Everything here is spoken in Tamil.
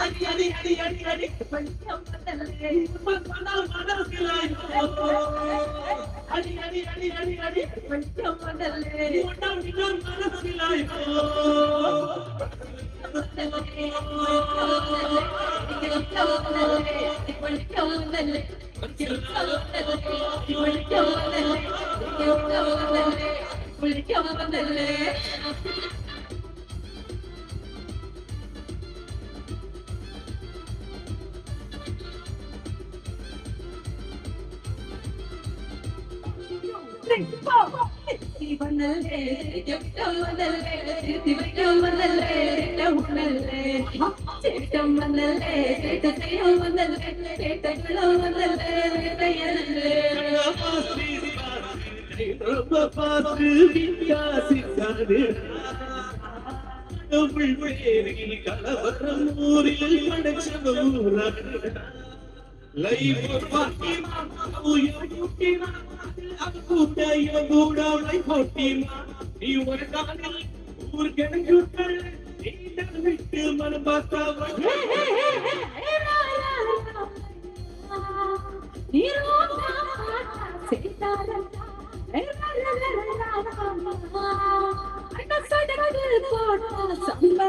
அடி அடி அடி அடி அடி அடி அடி அடி அடி அடி கலவரம் ஊரில் படைச்சவூர் லைஃப் பாத்திமா உயர்த்திமா அகுடைய கூடலை போட்டிமா நீ ஒரு காலில் ஊர் கிடங்குகள் நீடல் விட்டு மனம் பார்த்தாவ சம்பா